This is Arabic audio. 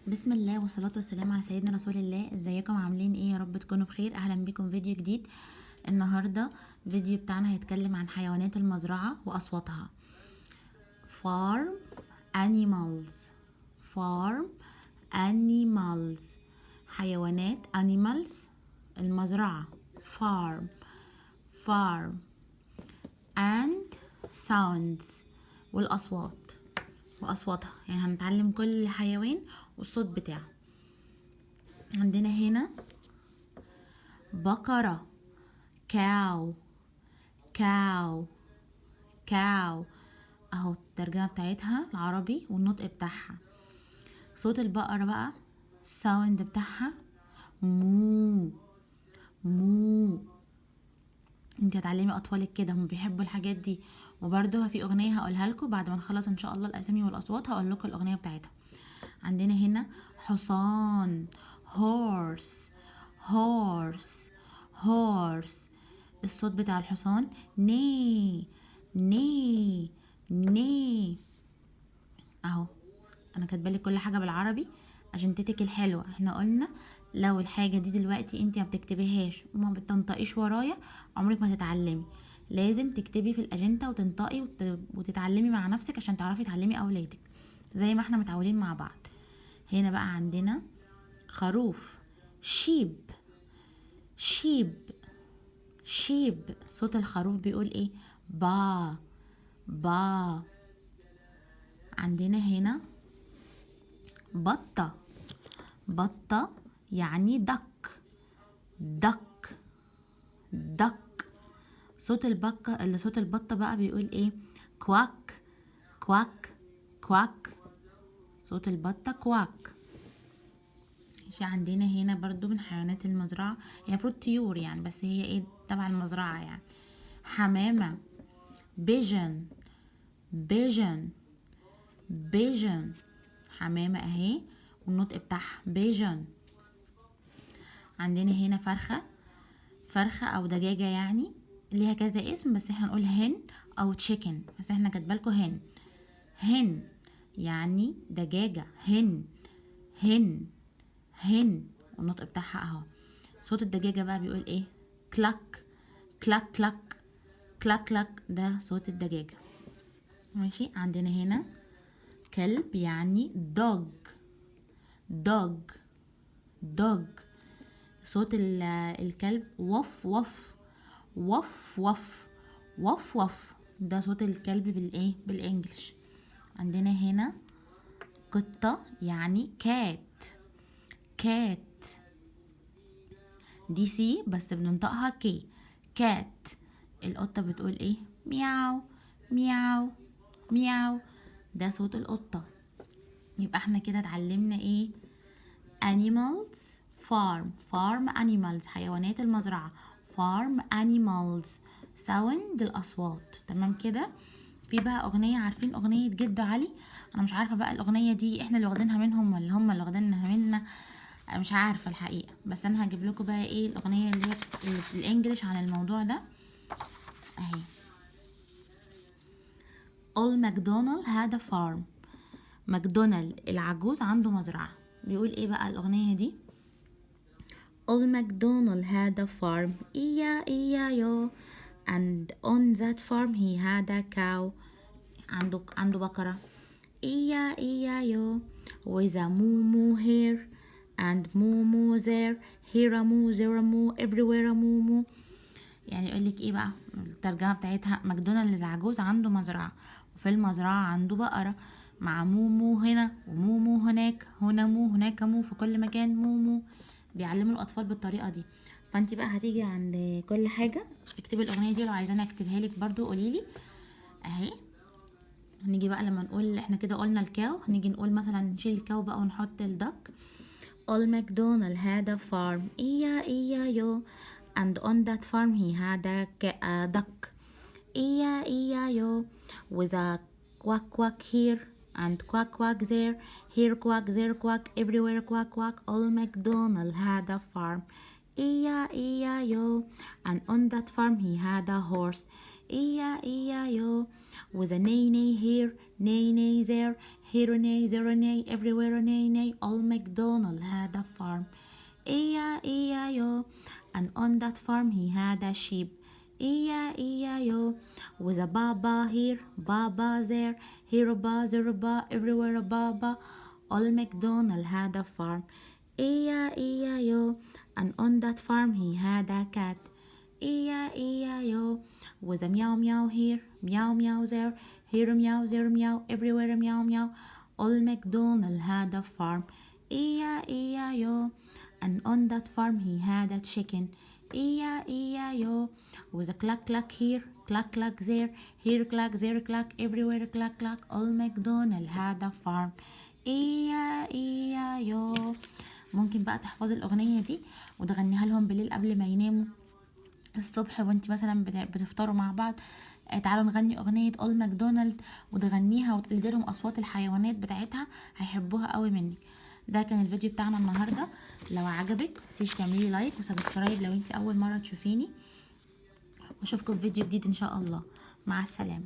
بسم الله والصلاة والسلام على سيدنا رسول الله. ازيكم عاملين ايه؟ يا رب تكونوا بخير. اهلا بكم فيديو جديد. النهاردة فيديو بتاعنا هيتكلم عن حيوانات المزرعة واصواتها. farm animals farm animals حيوانات animals المزرعة farm and sounds والاصوات واصواتها، يعني هنتعلم كل حيوان والصوت بتاعه. عندنا هنا بقرة cow cow cow اهو الترجمة بتاعتها العربي والنطق بتاعها. صوت البقرة بقى الساوند بتاعها مو مو. انت هتعلمي اطفالك كده، هم بيحبوا الحاجات دي. وبرده في اغنية هقولها لكم بعد ما نخلص ان شاء الله الاسامي والاصوات، هقول لكم الاغنية بتاعتها. عندنا هنا حصان horse horse horse. الصوت بتاع الحصان ني ني ني. اهو انا كاتبالك كل حاجه بالعربي عشان تتك الحلوه. احنا قلنا لو الحاجه دي دلوقتي انت ما بتكتبيهاش وما بتنطقيش ورايا عمرك ما تتعلمي. لازم تكتبي في الاجنده وتنطقي وتتعلمي مع نفسك عشان تعرفي تعلمي اولادك زي ما احنا متعودين مع بعض. هنا بقى عندنا خروف شيب شيب شيب. صوت الخروف بيقول ايه؟ با با. عندنا هنا بطة بطة يعني دك دك دك. صوت البطة بقى بيقول ايه؟ كواك كواك كواك. صوت البطة كواك. في عندنا هنا برضو من حيوانات المزرعة، هي المفروض طيور يعني بس هي ايه تبع المزرعة يعني. حمامة بيجن بيجن بيجن. حمامة اهي والنطق بتاعها بيجن. عندنا هنا فرخة او دجاجة يعني ليها كذا اسم، بس احنا نقول هن او تشيكن، بس احنا كاتبالكوا هن. هن يعني دجاجة. هن هن والنطق بتاعها اهو. صوت الدجاجة بقى بيقول ايه؟ كلاك كلاك كلاك كلاك كلاك. ده صوت الدجاجة. ماشي. عندنا هنا كلب يعني دوج دوج دوج. صوت الكلب وف وف وف وف وف وف. ده صوت الكلب بالايه بالانجلش. عندنا هنا قطة يعني كات كات. دي سي بس بننطقها كي. كات. القطة بتقول ايه؟ مياو مياو مياو. ده صوت القطة. يبقى احنا كده اتعلمنا ايه؟ animals farm animals حيوانات المزرعة. farm animals sound الأصوات. تمام كده. في بقى أغنية، عارفين أغنية جدو علي؟ أنا مش عارفة بقى الأغنية دي احنا اللي واخدينها منهم ولا هم اللي واخدينها منا، مش عارفة الحقيقة. بس أنا هجيب لكم بقى ايه الأغنية اللي هي بالإنجليش عن الموضوع ده اهي. Old MacDonald had a farm. ماكدونالد العجوز عنده مزرعة. بيقول ايه بقى الأغنية دي؟ Old MacDonald had a farm, E-I-E-I-O, and on that farm he had a cow. عنده بقرة E-I-E-I-O, with a moo here and moo there, here a moo there a moo everywhere a moo. يعني يقولك ايه بقى الترجمة بتاعتها؟ ماكدونالد العجوز عنده مزرعة وفي المزرعة عنده بقرة مع مومو هنا ومومو هناك، هنا مو هناك مو، في كل مكان مومو. بيعلموا الاطفال بالطريقه دي. فانت بقى هتيجي عند كل حاجه اكتبي الاغنيه دي، لو عايزاني اكتبها لك برضو قوليلي اهي. هنيجي بقى لما نقول احنا كده قلنا الكاو، هنيجي نقول مثلا نشيل الكاو بقى ونحط الدك. Old MacDonald had a farm, E-I-E-I-O, and on that farm he had a duck, E-I-E-I-O, with a quack quack here and quack quack there, here quack there quack everywhere quack quack. Old MacDonald had a farm, E-I-E-I-O, and on that farm he had a horse, E-I-E-I-O, with a neigh neigh here, neigh neigh there, here a neigh, there a neigh, everywhere a neigh neigh. Old MacDonald had a farm, E-I-E-I-O, and on that farm he had a sheep, E-I-E-I-O, with a baba here, baba there, here a ba, there a ba, everywhere a baba. Old MacDonald had a farm, E-I-E-I-O, and on that farm he had a cat, E-I-E-I-O, with a meow meow here, meow meow there, here a meow, there a meow, everywhere a meow meow. Old MacDonald had a farm, E-I-E-I-O, and on that farm he had a chicken, E-I-E-I-O, with a cluck cluck here, cluck cluck there, here cluck, there cluck, everywhere cluck cluck. Old MacDonald had a farm, E-I-E-I-O. ممكن بقى تحفظي الأغنية دي وتغنيها لهم بالليل قبل ما يناموا، الصبح وانت مثلا بتفطروا مع بعض. تعالوا نغني أغنية أول ماكدونالد وتغنيها وتقلدي لهم أصوات الحيوانات بتاعتها، هيحبوها قوي منك. ده كان الفيديو بتاعنا النهارده. لو عجبك متنسيش تعملي لايك وسبسكرايب لو انت اول مره تشوفيني، واشوفكم في فيديو جديد ان شاء الله. مع السلامه.